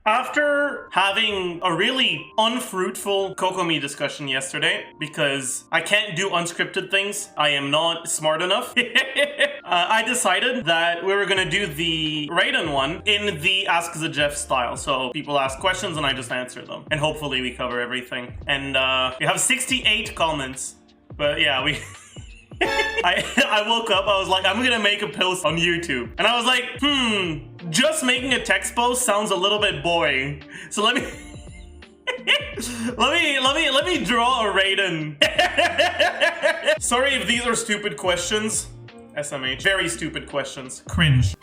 After having a really unfruitful Kokomi discussion yesterday, because I can't do unscripted things, I am not smart enough, I decided that we were gonna do the Raiden one in the Ask Zajef style. So people ask questions and I just answer them. And hopefully we cover everything. And we have 68 comments. But yeah, we... I woke up, I was like, I'm gonna make a post on YouTube. And I was like, just making a text post sounds a little bit boring. So let me let me draw a Raiden. Sorry if these are stupid questions. SMH. Very stupid questions. Cringe.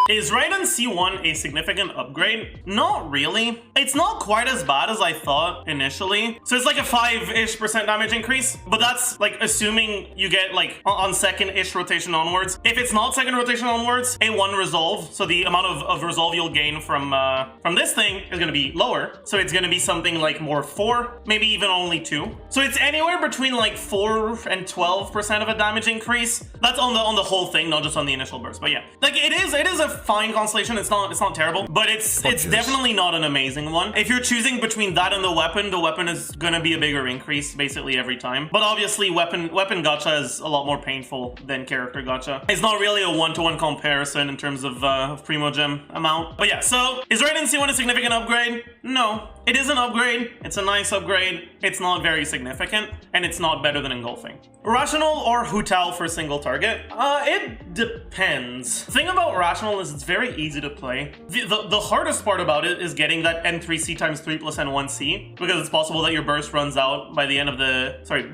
Is Raiden C1 a significant upgrade? Not really. It's not quite as bad as I thought initially. So it's like a 5-ish% damage increase, but that's like assuming you get like on second-ish rotation onwards. If it's not second rotation onwards, A1 resolve, so the amount of resolve you'll gain from this thing is gonna be lower. So it's gonna be something like more 4, maybe even only 2. So it's anywhere between like 4 and 12% of a damage increase. That's on the whole thing, not just on the initial burst. But yeah, like it is a fine constellation. It's not terrible, but it's definitely not an amazing one. If you're choosing between that and the weapon is gonna be a bigger increase basically every time. But obviously weapon gacha is a lot more painful than character gacha. It's not really a one-to-one comparison in terms of primo gem amount. But yeah, so is Raiden C1 a significant upgrade? No, it is an upgrade. It's a nice upgrade. It's not very significant, and it's not better than engulfing. Rational or Hu Tao for single target? It depends. The thing about Rational is it's very easy to play. The hardest part about it is getting that N3C times 3 plus N1C, because it's possible that your burst runs out by the end of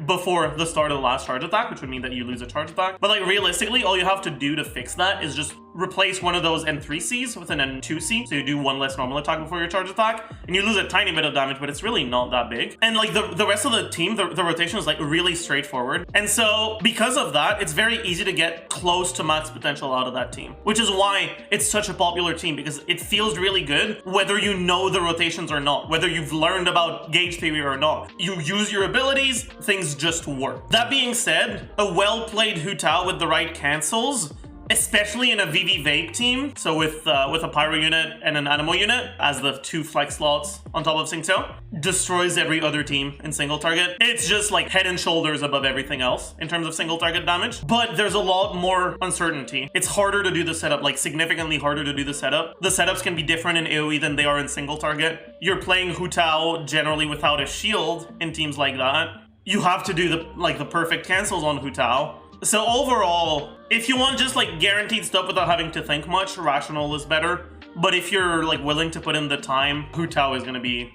before the start of the last charge attack, which would mean that you lose a charge attack. But like realistically, all you have to do to fix that is just replace one of those N3Cs with an N2C, so you do one less normal attack before your charge attack, and you lose a tiny bit of damage, but it's really not that big. And like the rest of the team, the rotation is like really straightforward. And so because of that, it's very easy to get close to max potential out of that team, which is why it's such a popular team, because it feels really good whether you know the rotations or not, whether you've learned about gauge theory or not. You use your abilities, things just work. That being said, a well-played Hu Tao with the right cancels, especially in a VV Vape team, so with a Pyro unit and an Animo unit as the 2 flex slots on top of Xingqiu, destroys every other team in single target. It's just like head and shoulders above everything else in terms of single target damage, but there's a lot more uncertainty. It's harder to do the setup, like significantly harder to do the setup. The setups can be different in AoE than they are in single target. You're playing Hu Tao generally without a shield in teams like that. You have to do the perfect cancels on Hu Tao. So overall, if you want just like guaranteed stuff without having to think much, Rational is better. But if you're like willing to put in the time, Hu Tao is gonna be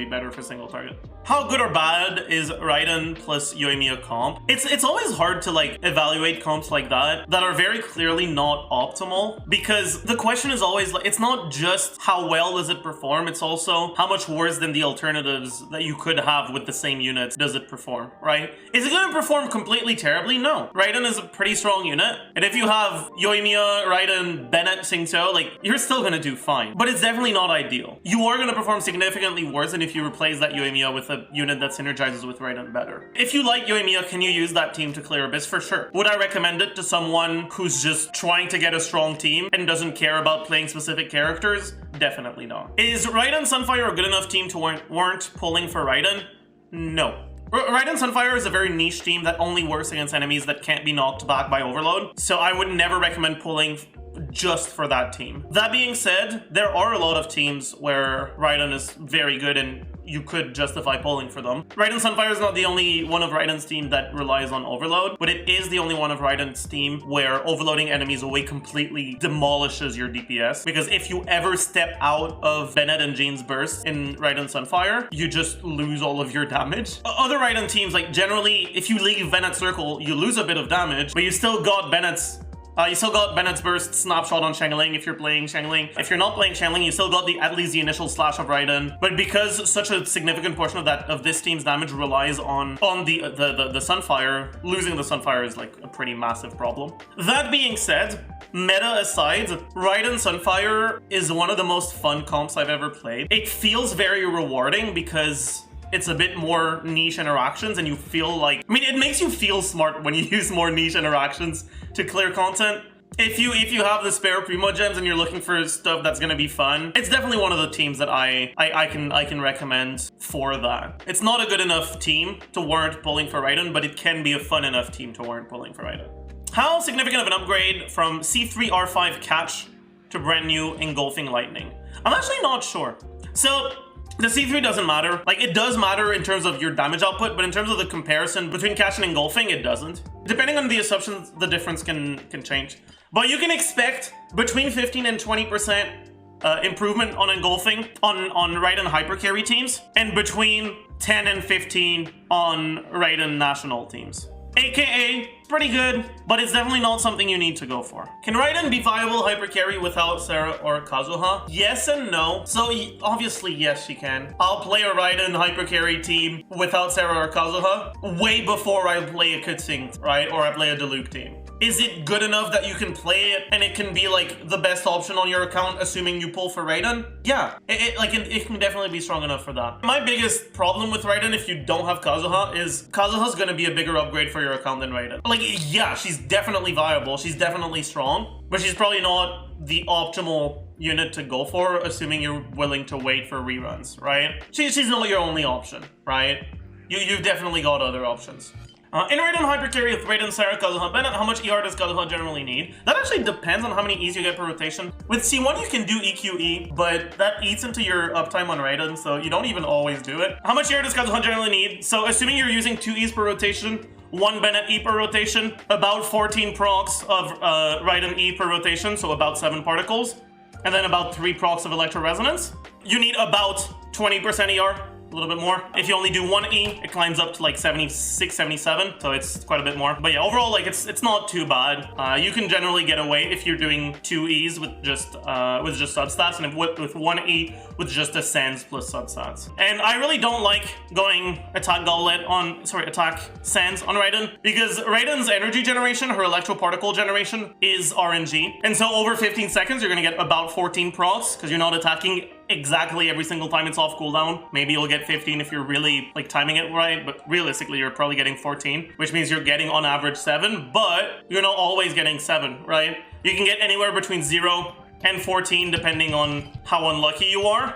better for single target. How good or bad is Raiden plus Yoimiya comp? It's always hard to like evaluate comps like that are very clearly not optimal, because the question is always like, it's not just how well does it perform, it's also how much worse than the alternatives that you could have with the same units does it perform, right? Is it gonna perform completely terribly? No. Raiden is a pretty strong unit, and if you have Yoimiya, Raiden, Bennett, Xingqiu, like you're still gonna do fine, but it's definitely not ideal. You are gonna perform significantly worse than if you replace that Yoimiya with a unit that synergizes with Raiden better. If you like Yoimiya, can you use that team to clear Abyss? For sure. Would I recommend it to someone who's just trying to get a strong team and doesn't care about playing specific characters? Definitely not. Is Raiden Sunfire a good enough team to warrant pulling for Raiden? No. Raiden Sunfire is a very niche team that only works against enemies that can't be knocked back by overload, so I would never recommend pulling just for that team. That being said, there are a lot of teams where Raiden is very good and you could justify pulling for them. Raiden Sunfire is not the only one of Raiden's team that relies on overload, but it is the only one of Raiden's team where overloading enemies away completely demolishes your DPS, because if you ever step out of Bennett and Jane's burst in Raiden Sunfire, you just lose all of your damage. Other Raiden teams, like generally, if you leave Bennett's circle, you lose a bit of damage, but you still got Bennett's burst snapshot on Xiangling if you're playing Xiangling. If you're not playing Xiangling, you still got at least the initial slash of Raiden. But because such a significant portion of this team's damage relies on the Sunfire, losing the Sunfire is like a pretty massive problem. That being said, meta aside, Raiden Sunfire is one of the most fun comps I've ever played. It feels very rewarding because it's a bit more niche interactions, and you feel like, I mean, it makes you feel smart when you use more niche interactions to clear content. if you have the spare Primo gems and you're looking for stuff that's gonna be fun, it's definitely one of the teams that I can recommend for that. It's not a good enough team to warrant pulling for Raiden, but it can be a fun enough team to warrant pulling for Raiden. How significant of an upgrade from C3 R5 Catch to brand new Engulfing Lightning? I'm actually not sure. So the C3 doesn't matter. Like, it does matter in terms of your damage output, but in terms of the comparison between Catch and Engulfing, it doesn't. Depending on the assumptions, the difference can change. But you can expect between 15 and 20% improvement on Engulfing on Raiden Hyper Carry teams, and between 10 and 15 on Raiden National teams. AKA, pretty good, but it's definitely not something you need to go for. Can Raiden be viable hyper carry without Sarah or Kazuha? Yes and no. So obviously, yes, she can. I'll play a Raiden hyper carry team without Sarah or Kazuha way before I play a Kutsing, right? Or I play a Diluc team. Is it good enough that you can play it and it can be like the best option on your account, assuming you pull for Raiden? Yeah, it can definitely be strong enough for that. My biggest problem with Raiden, if you don't have Kazuha, is Kazuha's gonna be a bigger upgrade for your account than Raiden. Like, yeah, she's definitely viable, she's definitely strong, but she's probably not the optimal unit to go for, assuming you're willing to wait for reruns, right? She's not your only option, right? You've definitely got other options. In Raiden Hyper Carry with Raiden, Sarah, Kazuha, Bennett, how much ER does Kazuha generally need? That actually depends on how many E's you get per rotation. With C1 you can do EQE, but that eats into your uptime on Raiden, so you don't even always do it. How much ER does Kazuha generally need? So assuming you're using 2 E's per rotation, 1 Bennett E per rotation, about 14 procs of Raiden E per rotation, so about 7 particles, and then about 3 procs of Electro Resonance. You need about 20% ER. A little bit more. If you only do 1 E, it climbs up to like 76, 77, so it's quite a bit more. But yeah, overall, like, it's not too bad. You can generally get away if you're doing 2 E's with just substats, and with 1 E with just ascends plus substats. And I really don't like going attack sands on Raiden, because Raiden's energy generation, her electro particle generation, is RNG. And so over 15 seconds, you're gonna get about 14 procs, because you're not attacking exactly every single time it's off cooldown. Maybe you'll get 15 if you're really like timing it right, but realistically you're probably getting 14, which means you're getting on average 7, but you're not always getting 7, right? You can get anywhere between 0 and 14 depending on how unlucky you are,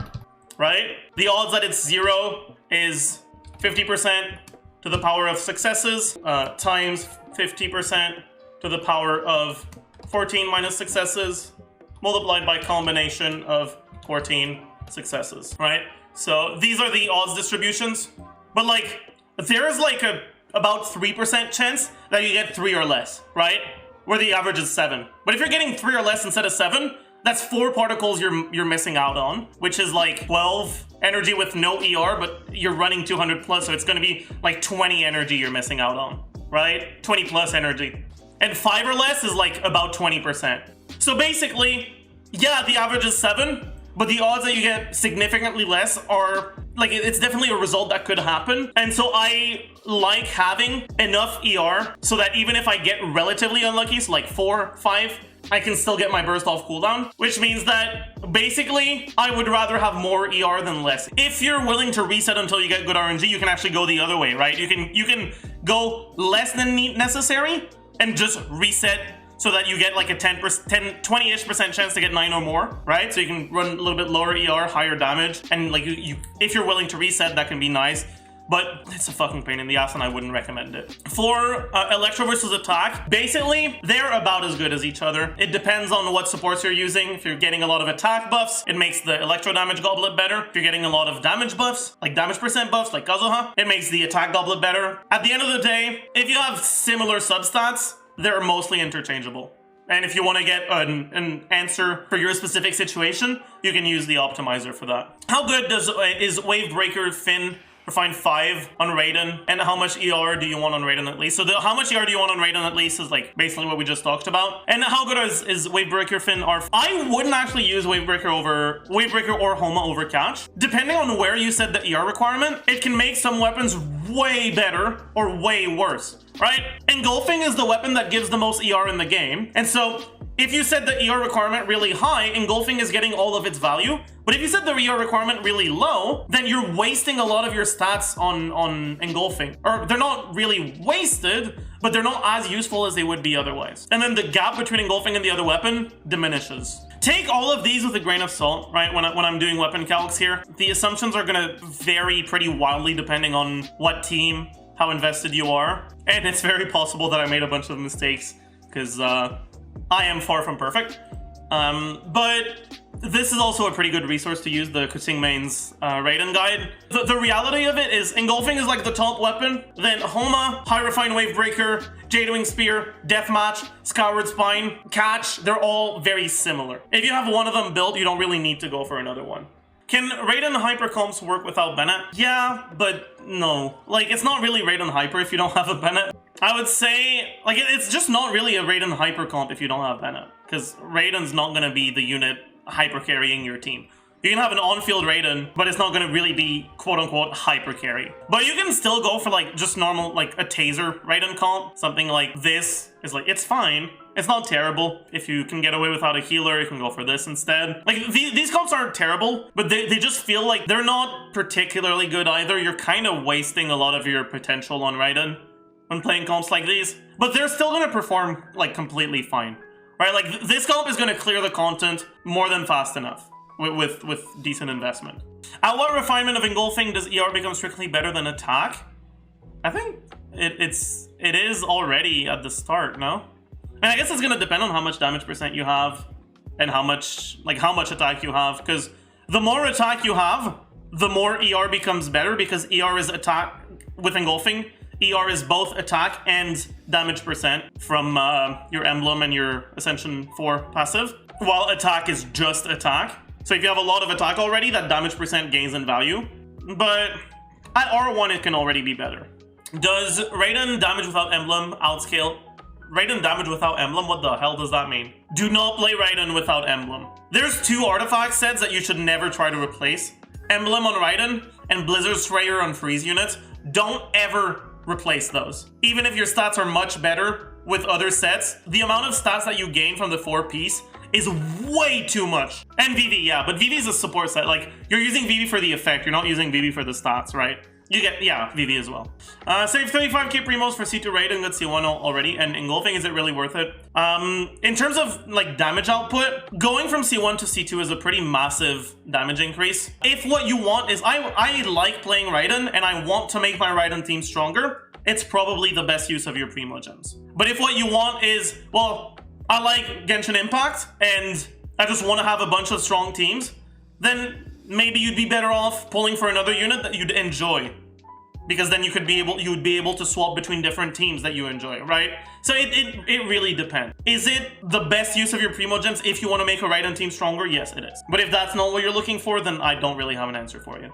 right? The odds that it's 0 is 50% to the power of successes times 50% to the power of 14 minus successes multiplied by combination of 14 successes, right? So these are the odds distributions, but like there is like about 3% chance that you get 3 or less, right? Where the average is 7. But if you're getting 3 or less instead of 7, that's 4 particles you're missing out on, which is like 12 energy with no ER, but you're running 200 plus, so it's gonna be like 20 energy you're missing out on, right? 20 plus energy. And 5 or less is like about 20%. So basically, yeah, the average is 7, but the odds that you get significantly less are, like, it's definitely a result that could happen. And so I like having enough ER so that even if I get relatively unlucky, so like 4, 5, I can still get my burst off cooldown, which means that basically I would rather have more ER than less. If you're willing to reset until you get good RNG, you can actually go the other way, right? You can go less than necessary and just reset so that you get like a 20-ish% chance to get 9 or more, right? So you can run a little bit lower ER, higher damage, and like if you're willing to reset, that can be nice. But it's a fucking pain in the ass and I wouldn't recommend it. For Electro versus Attack, basically, they're about as good as each other. It depends on what supports you're using. If you're getting a lot of attack buffs, it makes the Electro damage goblet better. If you're getting a lot of damage buffs, like damage percent buffs, like Kazuha, it makes the attack goblet better. At the end of the day, if you have similar substats, they're mostly interchangeable. And if you want to get an answer for your specific situation, you can use the optimizer for that. How good is Wavebreaker Finn Refine 5 on Raiden, and how much ER do you want on Raiden at least? So how much ER do you want on Raiden at least is like basically what we just talked about. And how good is Wavebreaker Finn R5? I wouldn't actually use Wavebreaker or Homa over Catch. Depending on where you set the ER requirement, it can make some weapons way better or way worse, right? Engulfing is the weapon that gives the most ER in the game, and so if you set the ER requirement really high, engulfing is getting all of its value. But if you set the ER requirement really low, then you're wasting a lot of your stats on engulfing. Or they're not really wasted, but they're not as useful as they would be otherwise. And then the gap between engulfing and the other weapon diminishes. Take all of these with a grain of salt, right? When I'm doing weapon calcs here, the assumptions are gonna vary pretty wildly depending on what team, how invested you are. And it's very possible that I made a bunch of mistakes because I am far from perfect. But this is also a pretty good resource to use, the Kuting Main's Raiden guide. The reality of it is engulfing is like the top weapon, then Homa, High Refine Wavebreaker, Jadewing Spear, Deathmatch, Skyward Spine, Catch, they're all very similar. If you have one of them built, you don't really need to go for another one. Can Raiden Hyper comps work without Bennett? Yeah, but no. Like, it's not really Raiden Hyper if you don't have a Bennett. I would say, like, it's just not really a Raiden Hyper comp if you don't have Bennett. Because Raiden's not going to be the unit hyper carrying your team. You can have an on-field Raiden, but it's not going to really be quote-unquote hyper carry. But you can still go for, like, just normal, like, a Taser Raiden comp. Something like this is, like, it's fine. It's not terrible. If you can get away without a healer, you can go for this instead. Like, these comps aren't terrible, but they just feel like they're not particularly good either. You're kind of wasting a lot of your potential on Raiden when playing comps like these. But they're still going to perform, like, completely fine. Right? Like, this comp is going to clear the content more than fast enough with decent investment. At what refinement of engulfing does ER become strictly better than attack? I think it is already at the start, no? And I guess it's gonna depend on how much damage percent you have and how much attack you have, because the more attack you have, the more ER becomes better, because ER is attack with engulfing. ER is both attack and damage percent from your emblem and your Ascension 4 passive, while attack is just attack. So if you have a lot of attack already, that damage percent gains in value. But at R1, it can already be better. Does Raiden damage without emblem outscale Raiden damage without emblem? What the hell does that mean? Do not play Raiden without emblem. There's two artifact sets that you should never try to replace. Emblem on Raiden and Blizzard Sprayer on freeze units. Don't ever replace those. Even if your stats are much better with other sets, the amount of stats that you gain from the 4-piece is way too much. And VV, yeah, but VV is a support set. Like, you're using VV for the effect, you're not using VV for the stats, right? You get, yeah, VV as well. Save 35k primos for C2 Raiden, got C1 already, and engulfing, is it really worth it? In terms of, like, damage output, going from C1 to C2 is a pretty massive damage increase. If what you want is, I like playing Raiden, and I want to make my Raiden team stronger, it's probably the best use of your primo gems. But if what you want is, well, I like Genshin Impact, and I just want to have a bunch of strong teams, then maybe you'd be better off pulling for another unit that you'd enjoy, because then you would be able to swap between different teams that you enjoy, right? So it really depends. Is it the best use of your primo gems if you want to make a Raiden team stronger? Yes, it is. But if that's not what you're looking for, then I don't really have an answer for you.